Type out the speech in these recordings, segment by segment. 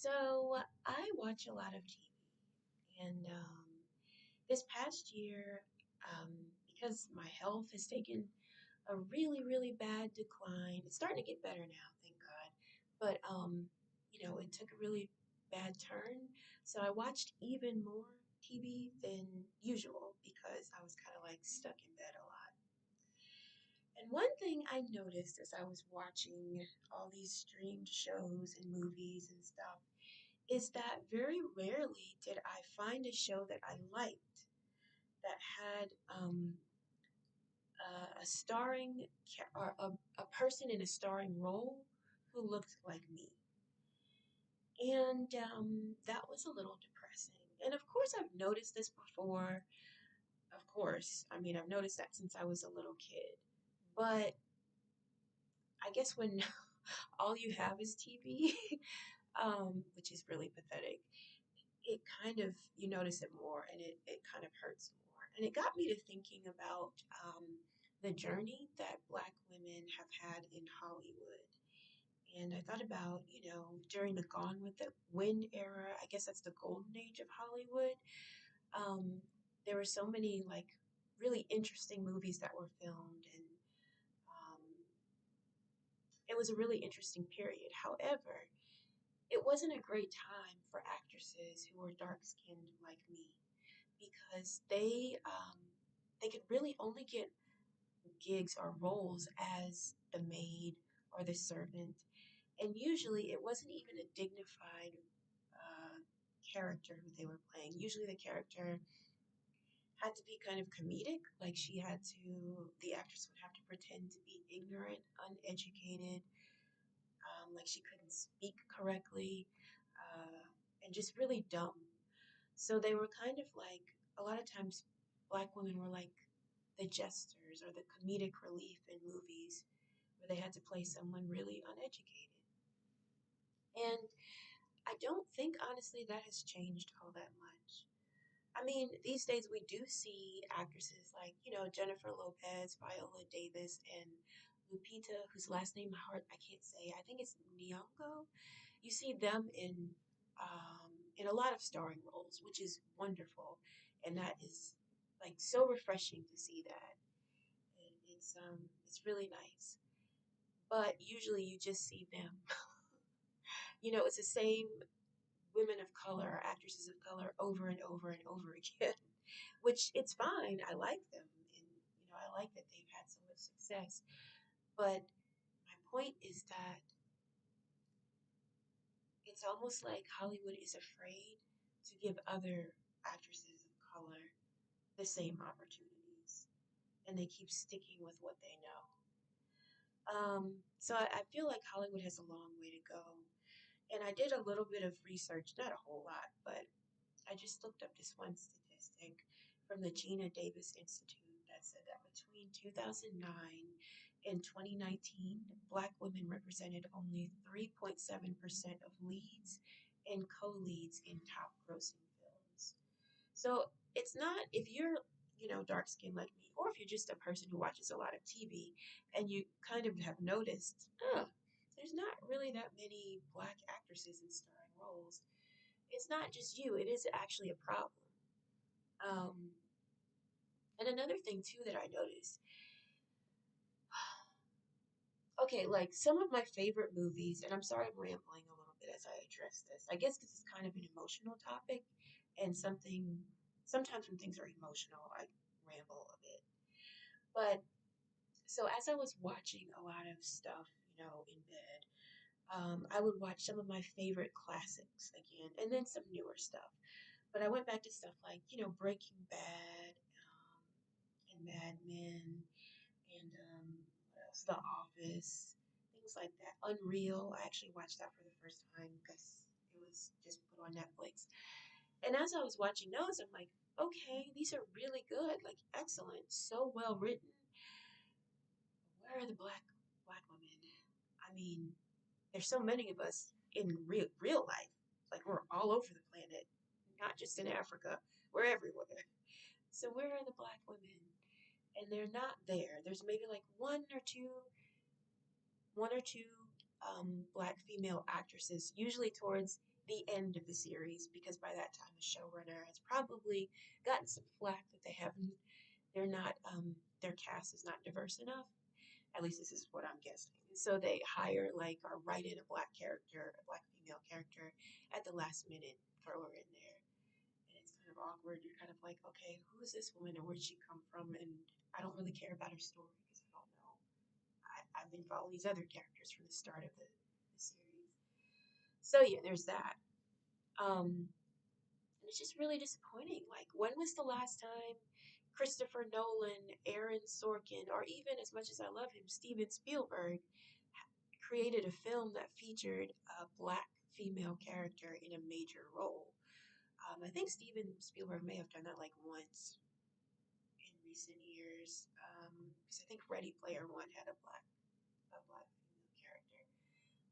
So I watch a lot of TV, and this past year, because my health has taken a really bad decline. It's starting to get better now, thank God. But it took a really bad turn. So I watched even more TV than usual because I was kind of like stuck in bed a lot. And one thing I noticed as I was watching all these streamed shows and movies and stuff is that very rarely did I find a show that I liked that had a starring or a person in a starring role who looked like me. And that was a little depressing. And of course, I've noticed this before. Of course, I mean, I've noticed that since I was a little kid. But I guess when all you have is TV, which is really pathetic, it kind of, you notice it more and it kind of hurts more. And it got me to thinking about the journey that Black women have had in Hollywood. And I thought about, during the Gone with the Wind era, I guess that's the golden age of Hollywood. Um, there were so many like really interesting movies that were filmed, and um, it was a really interesting period. However, it wasn't a great time for actresses who were dark skinned like me because they could really only get gigs or roles as the maid or the servant, and usually it wasn't even a dignified uh, character who they were playing. Usually the character had to be kind of comedic, like the actress would have to pretend to be ignorant, uneducated, like she couldn't speak correctly, and just really dumb. So they were kind of like, a lot of times, Black women were like the jesters or the comedic relief in movies where they had to play someone really uneducated. And I don't think, honestly, that has changed all that much. I mean, these days we do see actresses like, Jennifer Lopez, Viola Davis, and Lupita, whose last name I can't say. I think it's Nyong'o. You see them in a lot of starring roles, which is wonderful, and that is like so refreshing to see that. And it's really nice. But usually you just see them. It's the same women of color or actresses of color over and over and over again, which it's fine. I like them, and I like that they've had so much success. But my point is that it's almost like Hollywood is afraid to give other actresses of color the same opportunities, and they keep sticking with what they know. So I feel like Hollywood has a long way to go. And I did a little bit of research, not a whole lot, but I just looked up this one statistic from the Gina Davis Institute that said that between 2009 and 2019, Black women represented only 3.7% of leads and co leads in top grossing films. So it's not, if you're, dark skinned like me, or if you're just a person who watches a lot of TV and you kind of have noticed, there's not really that many Black actresses in starring roles. It's not just you, it is actually a problem. Um, and another thing, too, that I noticed, okay, like some of my favorite movies, and I'm sorry I'm rambling a little bit as I address this. I guess because it's kind of an emotional topic and sometimes when things are emotional, I ramble a bit. But so as I was watching a lot of stuff, in bed, I would watch some of my favorite classics again, and then some newer stuff. But I went back to stuff like, Breaking Bad, and Mad Men, and what else? The Office, things like that. Unreal. I actually watched that for the first time because it was just put on Netflix. And as I was watching those, I'm like, okay, these are really good, like excellent, so well written. Where are the black women? I mean, there's so many of us in real life. Like we're all over the planet, not just in Africa. We're everywhere. So where are the Black women? And they're not there. There's maybe like one or two Black female actresses, usually towards the end of the series because by that time the showrunner has probably gotten some flack that they're not their cast is not diverse enough. At least this is what I'm guessing. So they hire like or write in a black character, a black female character at the last minute, throw her in there. And it's kind of awkward. You're kind of like, okay, who is this woman and where'd she come from? And I don't really care about her story because I don't know. I've been following these other characters from the start of the series. So yeah, there's that. And it's just really disappointing. Like, when was the last time Christopher Nolan, Aaron Sorkin, or even as much as I love him, Steven Spielberg created a film that featured a black female character in a major role? I think Steven Spielberg may have done that like once in recent years. Because I think Ready Player One had a black female character.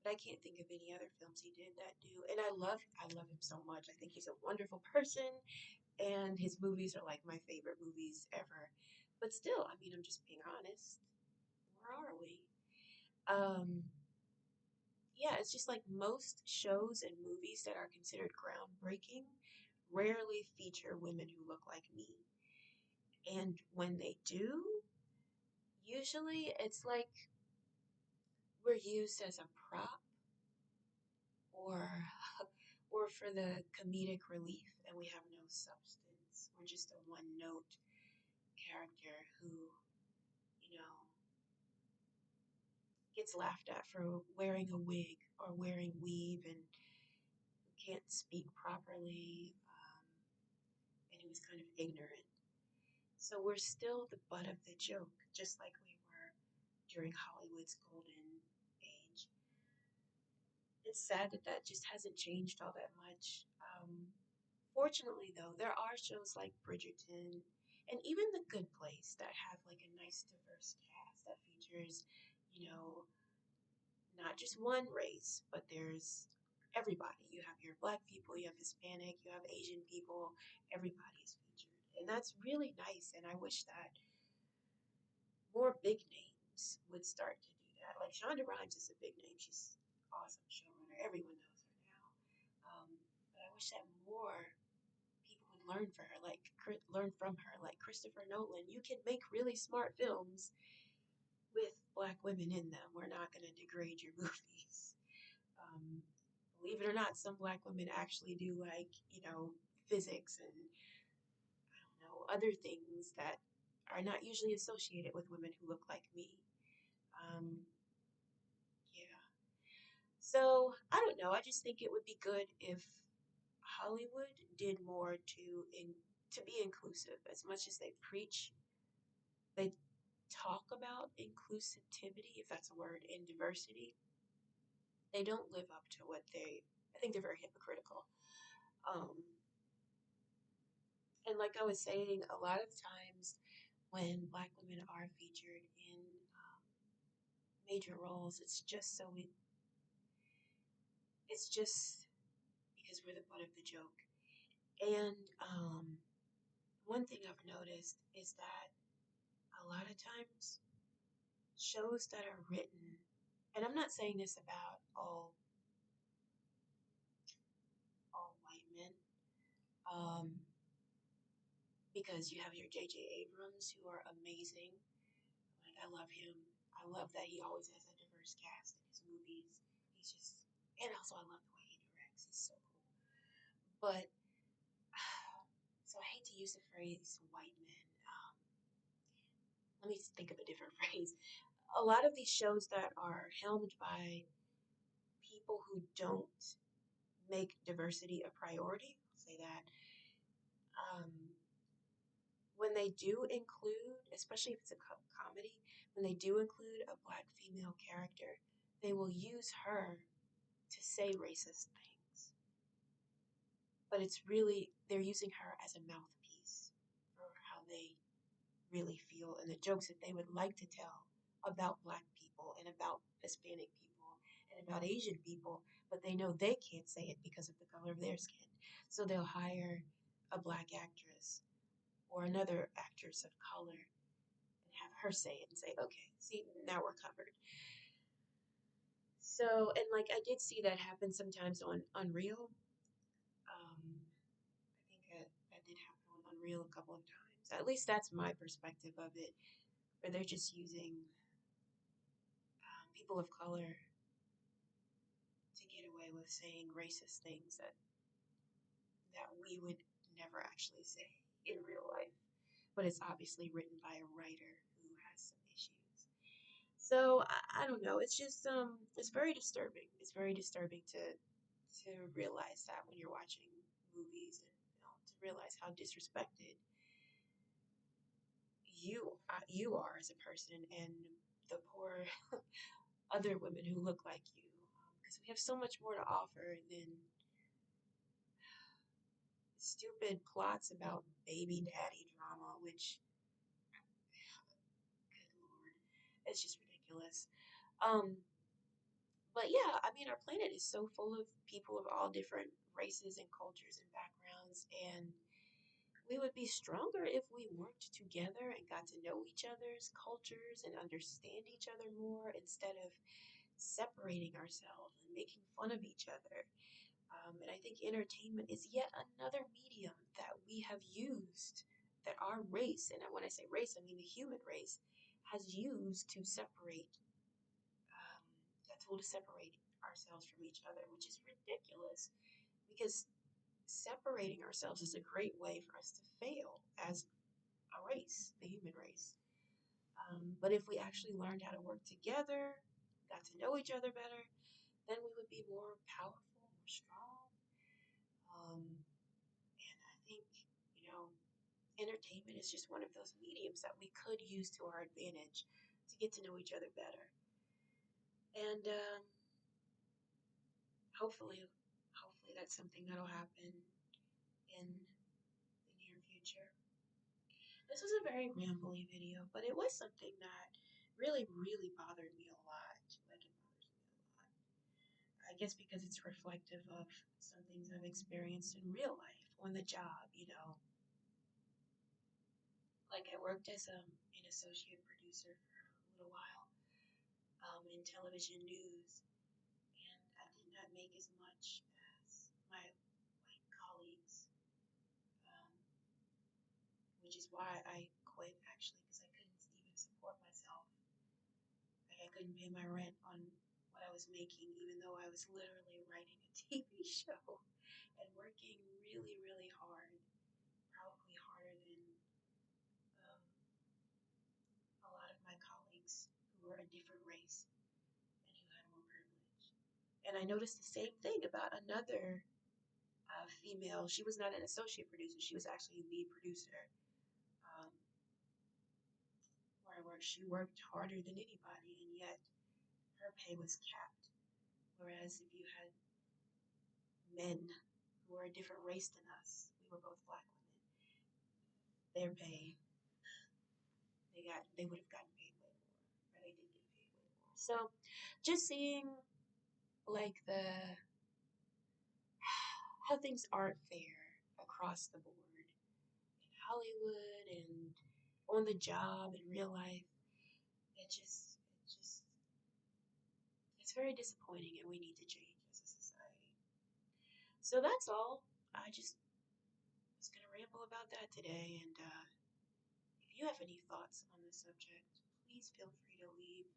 But I can't think of any other films he did that do. And I love him so much. I think he's a wonderful person, and his movies are like my favorite movies ever. But still, I mean, I'm just being honest. Where are we? Um, yeah, it's just like most shows and movies that are considered groundbreaking rarely feature women who look like me. And when they do, usually it's like we're used as a prop or or for the comedic relief and we have no substance. We're just a one note character who, you know, gets laughed at for wearing a wig or wearing weave and who can't speak properly and who's kind of ignorant. So we're still the butt of the joke, just like we were during Hollywood's golden age. It's sad that that just hasn't changed all that much. Fortunately, though, there are shows like Bridgerton and even The Good Place that have like a nice diverse cast that features, you know, not just one race, but there's everybody. You have your black people, you have Hispanic, you have Asian people, everybody is featured. And that's really nice. And I wish that more big names would start to do that. Like Shonda Rhimes is a big name. She's an awesome showrunner. Everyone knows her now. But I wish that more people would learn for her, like learn from her, like Christopher Nolan. You can make really smart films with black women in them. We're not going to degrade your movies. Um, Believe it or not, some black women actually do like, physics and I don't know, other things that are not usually associated with women who look like me. Um, yeah. So I don't know. I just think it would be good if Hollywood did more to be inclusive. As much as they preach, they talk about inclusivity, if that's a word, and diversity. They don't live up to what they. I think they're very hypocritical. Um, and like I was saying, a lot of times when black women are featured in major roles, it's just because we're the butt of the joke. And one thing I've noticed is that a lot of times shows that are written, and I'm not saying this about all white men, um, because you have your J.J. Abrams who are amazing. Like I love him. I love that he always has a diverse cast in his movies. He's just, and also I love the way he directs. He's so cool. But so I hate to use the phrase white men. Let me think of a different phrase. A lot of these shows that are helmed by people who don't make diversity a priority, I'll say that, um, when they do include, especially if it's a comedy, when they do include a black female character, they will use her to say racist things. But it's really, they're using her as a mouthpiece for how they really feel and the jokes that they would like to tell about black people and about Hispanic people and about Asian people, but they know they can't say it because of the color of their skin. So they'll hire a black actress or another actress of color and have her say it and say, okay, see, now we're covered. So, and like I did see that happen sometimes on Unreal. real a couple of times. At least that's my perspective of it, where they're just using people of color to get away with saying racist things that we would never actually say in real life. But it's obviously written by a writer who has some issues. So I don't know. It's just it's very disturbing. It's very disturbing to realize that when you're watching movies and to realize how disrespected you are as a person and the poor other women who look like you because we have so much more to offer than stupid plots about baby daddy drama, which, good lord, it's just ridiculous. Um, but yeah, I mean, our planet is so full of people of all different races and cultures and backgrounds, and we would be stronger if we worked together and got to know each other's cultures and understand each other more instead of separating ourselves and making fun of each other. And I think entertainment is yet another medium that we have used, that our race, and when I say race, I mean the human race, has used to separate, um, a tool to separate ourselves from each other, which is ridiculous because separating ourselves is a great way for us to fail as a race, the human race. But if we actually learned how to work together, got to know each other better, then we would be more powerful, more strong. And I think, you know, entertainment is just one of those mediums that we could use to our advantage to get to know each other better. And hopefully, hopefully that's something that'll happen in the near future. This was a very rambly video, but it was something that really, really bothered me a lot. Like it bothers me a lot. I guess because it's reflective of some things I've experienced in real life on the job, Like I worked as an associate producer for a little while in television news, and I did not make as much as my white colleagues, um, which is why I quit actually because I couldn't even support myself. Like I couldn't pay my rent on what I was making, even though I was literally writing a TV show and working really, really hard, probably harder than um, a lot of my colleagues who were a different race and who had more privilege. And I noticed the same thing about another female. She was not an associate producer, she was actually the producer um, where I worked. She worked harder than anybody, and yet her pay was capped. Whereas if you had men who were a different race than us, we were both black women, their pay, they would have gotten paid way more, or they did get paid way more. So just seeing like the how things aren't fair across the board in Hollywood and on the job in real life. It just it's very disappointing, and we need to change as a society. So that's all. I just was gonna ramble about that today, and if you have any thoughts on this subject, please feel free to leave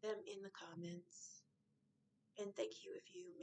them in the comments. And thank you if you